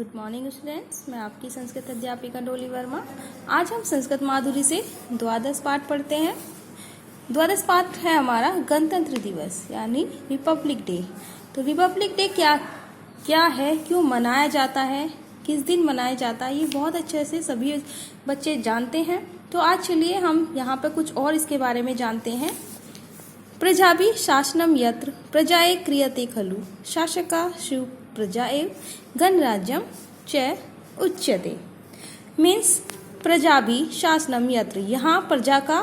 Good morning students, मैं आपकी संस्कृत अध्यापिका डोली वर्मा। आज हम संस्कृत माधुरी से द्वादश पाठ पढ़ते हैं। द्वादश पाठ है हमारा गणतंत्र दिवस यानी रिपब्लिक डे। तो रिपब्लिक डे क्या है, क्यों मनाया जाता है, किस दिन मनाया जाता है, ये बहुत अच्छे से सभी बच्चे जानते हैं। तो आज चलिए हम यहाँ पे कुछ और इसके बारे में जानते हैं। प्रजाभि शासनम यत्र प्रजाए क्रियते खलु शासका शिव प्रजा एव गणराज्यम च उच्यते। मीन्स प्रजाभि शासनम यत्र, यहाँ प्रजा का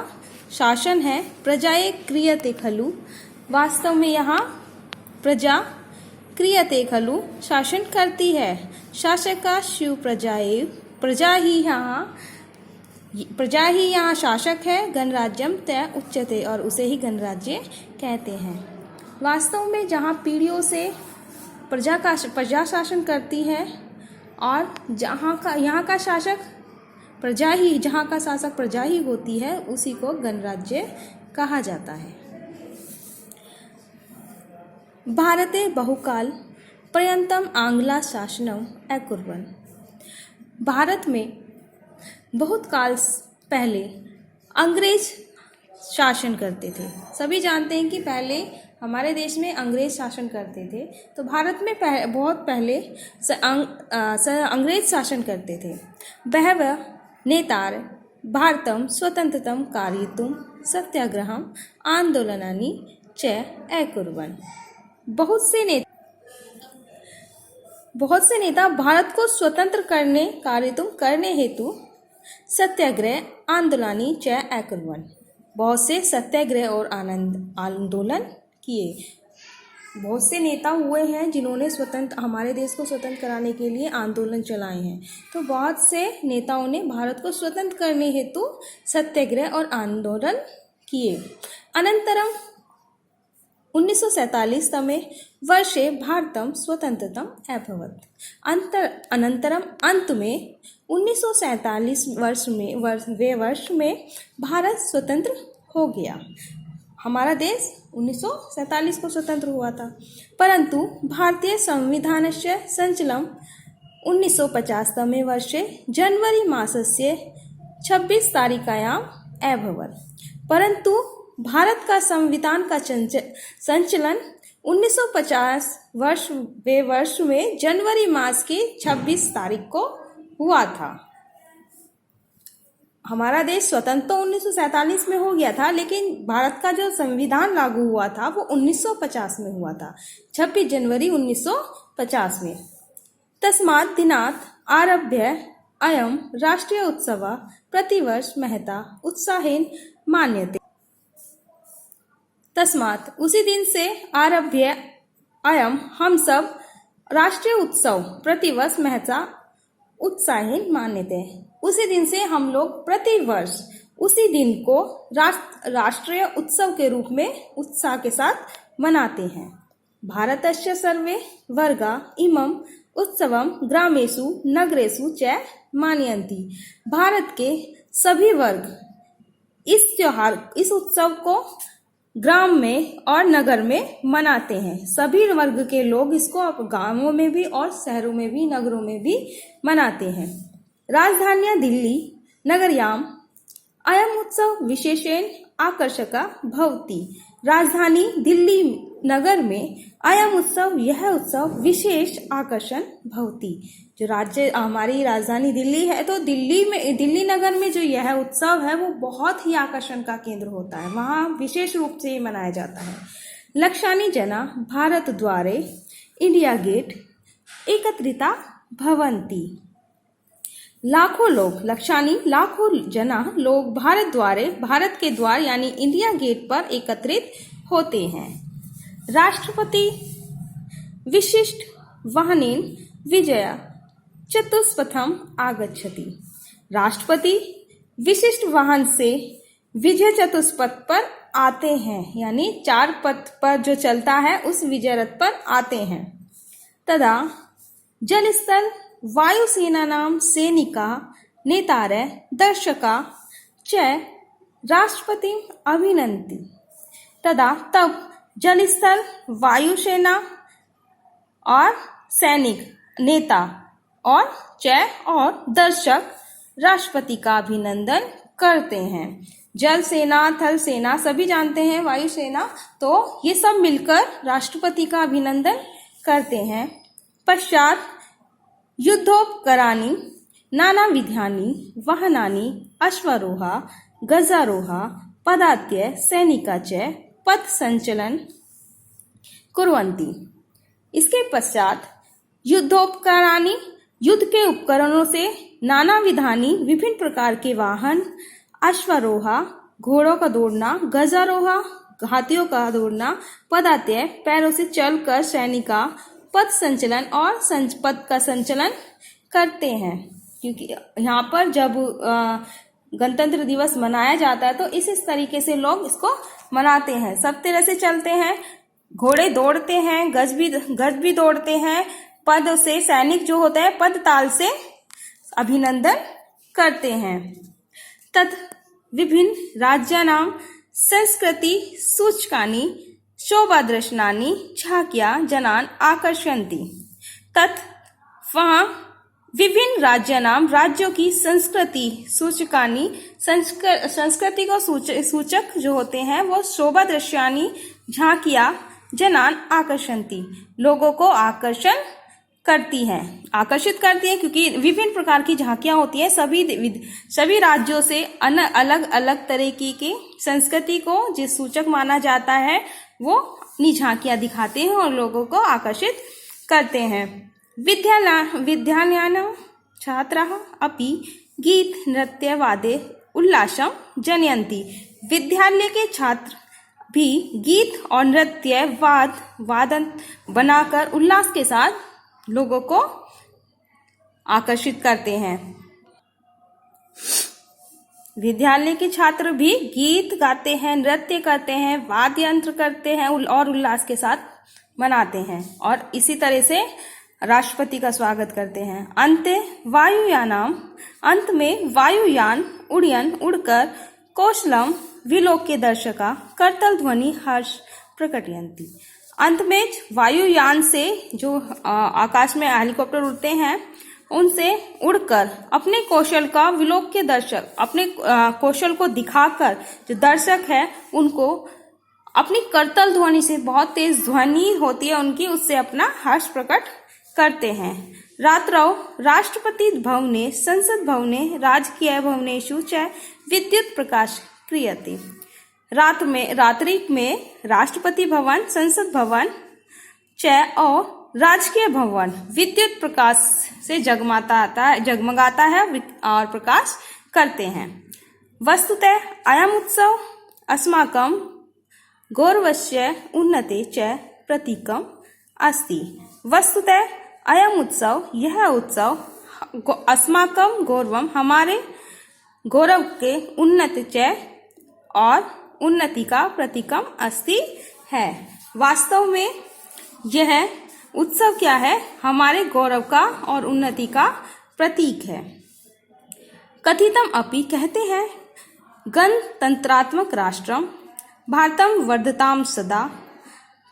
शासन है। प्रजाए क्रियते खलु, वास्तव में यहाँ प्रजा क्रियते खलु शासन करती है। शासका शिव प्रजा एव, प्रजा ही यहाँ शासक है। गणराज्यम तय उच्यते, और उसे ही गणराज्य कहते हैं। वास्तव में जहाँ पीढ़ियों से प्रजा शासन करती है और यहाँ का शासक प्रजा ही, जहाँ का शासक प्रजा ही होती है, उसी को गणराज्य कहा जाता है। भारते बहुकाल पर्यंतम आंग्ला शासनम अकुर्वन्। भारत में बहुत काल पहले अंग्रेज शासन करते थे। सभी जानते हैं कि पहले हमारे देश में अंग्रेज शासन करते थे। तो भारत में बहुत पहले अंग्रेज शासन करते थे। बहवः नेतार भारतम स्वतंत्रतम कारयितुं सत्याग्रहम आंदोलनानि च अकुर्वन्। बहुत से नेता भारत को स्वतंत्र करने हेतु सत्याग्रह आंदोलनानि च अकुर्वन्, बहुत से सत्याग्रह और आंदोलन किए। बहुत से नेता हुए हैं जिन्होंने हमारे देश को स्वतंत्र कराने के लिए आंदोलन चलाए हैं। तो बहुत से नेताओं ने भारत को स्वतंत्र करने हेतु सत्याग्रह और आंदोलन किए। अनंतरम 1947 तमे वर्षे भारतम स्वतंत्रतम अभवत्। अनंतरम अंत में 1947 वर्ष में भारत स्वतंत्र हो गया। हमारा देश 1947 को स्वतंत्र हुआ था। परंतु भारतीय संविधानस्य संचलनं 1950 तमे वर्षे जनवरी मासस्य 26 तारिकायाम् अभवत्। परंतु भारत का संविधान का संचलन 1950 वर्ष में जनवरी मास की 26 तारीख को हुआ था। हमारा देश स्वतंत्र तो 1947 में हो गया था, लेकिन भारत का जो संविधान लागू हुआ था वो 1950 में हुआ था, 26 जनवरी 1950 में। तस्मात् दिनात् आरभ्य अयं राष्ट्रीय उत्सव प्रतिवर्ष महता उत्साहेन मान्यते। तस्मात्, उसी दिन से आरभ्य अयं, हम सब राष्ट्रीय उत्सव प्रतिवर्ष महता उत्साहेन मान्यते, उसी दिन से हम लोग प्रतिवर्ष उसी दिन को राष्ट्रीय उत्सव के रूप में उत्साह के साथ मनाते हैं। भारतस्य सर्वे वर्गा इमं उत्सवम ग्रामेषु नगरेषु च मानयन्ति। भारत के सभी वर्ग इस उत्सव को ग्राम में और नगर में मनाते हैं। सभी वर्ग के लोग इसको गांवों में भी और शहरों में भी, नगरों में भी मनाते हैं। राजधान्या दिल्ली नगर्याम अयम उत्सव विशेषेण आकर्षका भवति। राजधानी दिल्ली नगर में यह उत्सव विशेष आकर्षण भवति। जो हमारी राजधानी दिल्ली है, तो दिल्ली नगर में जो यह उत्सव है वो बहुत ही आकर्षण का केंद्र होता है। वहाँ विशेष रूप से मनाया जाता है। लक्षानि जना भारत द्वारे इंडिया गेट एकत्रिता भवन्ति। लाखों जना लोग भारत के द्वार यानी इंडिया गेट पर एकत्रित होते हैं। राष्ट्रपति विशिष्ट वाहनेन विजय चतुष्पथम आगच्छति। राष्ट्रपति विशिष्ट वाहन से विजय चतुष्पथ पर आते हैं, यानी 4 पथ पर जो चलता है उस विजय रथ पर आते हैं। तदा जलस्थल वायुसेनानां सैनिका नेतारः दर्शका च राष्ट्रपतिम् अभिनन्ति। तब जलस्थल वायुसेना और सैनिक नेता और और दर्शक राष्ट्रपति का अभिनंदन करते हैं। जल सेना, थल सेना सभी जानते हैं, वायुसेना, तो ये सब मिलकर राष्ट्रपति का अभिनंदन करते हैं। पश्चात युद्धोपकरणानि नानाविधानि वाहनानि अश्वारोहा गजारोहा पदात्य सैनिका च पथ संचलन कुर्वन्ति। इसके पश्चात युद्धोपकरणानि, युद्ध के उपकरणों से, नाना विधानी विभिन्न प्रकार के वाहन, अश्वारोहा घोड़ों का दौड़ना, गजारोहा हाथियों का दौड़ना, पदात्य पैरों से चलकर, सैनिका पथ संचलन और पथ का संचलन करते हैं। क्योंकि यहाँ पर जब गणतंत्र दिवस मनाया जाता है तो इस तरीके से लोग इसको मनाते हैं। सब तरह से चलते हैं, घोड़े दौड़ते हैं, गज भी दौड़ते हैं, पद से सैनिक जो होते हैं पद ताल से अभिनंदन करते हैं। तत् विभिन्न राज्यानां संस्कृति सूचकानि शोभादर्शनानि झांकियां जनान् आकर्षयन्ति। तत् वहाँ विभिन्न राज्यानां, राज्यों की संस्कृति सूचकानि, संस्कृति को सूचक जो होते हैं वो शोभादर्शनानि झांकियां जनान् आकर्षयन्ति, लोगों को आकर्षित करती है क्योंकि विभिन्न प्रकार की झांकियां होती है। सभी राज्यों से अलग अलग तरीके की संस्कृति को जिस सूचक माना जाता है वो अपनी झांकियां दिखाते हैं और लोगों को आकर्षित करते हैं। विद्यालयानां छात्राः अपि गीत नृत्य वादे उल्लासं जनयन्ति। विद्यालय के छात्र भी गीत और नृत्य वादन बनाकर उल्लास के साथ लोगों को आकर्षित करते हैं। विद्यालय के छात्र भी गीत गाते हैं, नृत्य करते हैं, वाद्य यंत्र करते हैं और उल्लास के साथ मनाते हैं और इसी तरह से राष्ट्रपति का स्वागत करते हैं। अंत में वायुयान उड़कर कौशलम विलोक्य दर्शका करतल ध्वनि हर्ष प्रकटयन्ति। अंत में वायुयान से जो आकाश में हेलीकॉप्टर उड़ते हैं उनसे उड़कर अपने कौशल का विलोक्य दर्शक, अपने कौशल को दिखाकर जो दर्शक है उनको अपनी करतल ध्वनि से, बहुत तेज ध्वनि होती है उनकी, उससे अपना हर्ष प्रकट करते हैं। रात्रौ राष्ट्रपति भवने संसद भवने राजकीय भवनेषु च विद्युत प्रकाश क्रियते। रात्रि में राष्ट्रपति भवन, संसद भवन और राजकीय भवन विद्युत प्रकाश से जगमगाता है और प्रकाश करते हैं। वस्तुतः अयम उत्सव अस्माकं गौरवस्य उन्नते च प्रतीकम् अस्ति। वस्तुतः अयम उत्सव, यह उत्सव अस्माकं गौरवम, हमारे गौरव के, उन्नति च और उन्नति का, प्रतीकम अस्ति है। वास्तव में यह उत्सव क्या है? हमारे गौरव का और उन्नति का प्रतीक है। कथितम अपि, कहते हैं, गणतंत्रात्मक राष्ट्रम भारतम वर्धताम सदा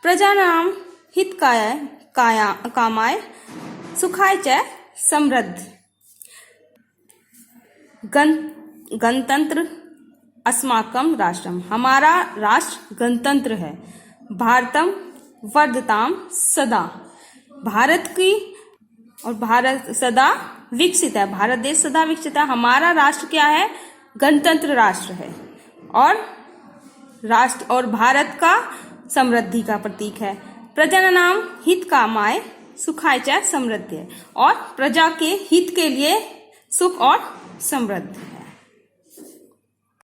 प्रजानां हितकाय कामाय सुखाय च समृद्ध। गणतंत्र अस्माकम राष्ट्रम, हमारा राष्ट्र गणतंत्र है। भारतम वर्धताम सदा, भारत की, और भारत सदा विकसित है, भारत देश सदा विकसित है। हमारा राष्ट्र क्या है? गणतंत्र राष्ट्र है और भारत का समृद्धि का प्रतीक है। प्रजानां हित कामाय सुखाय च समृद्धि है और प्रजा के हित के लिए सुख और समृद्धि।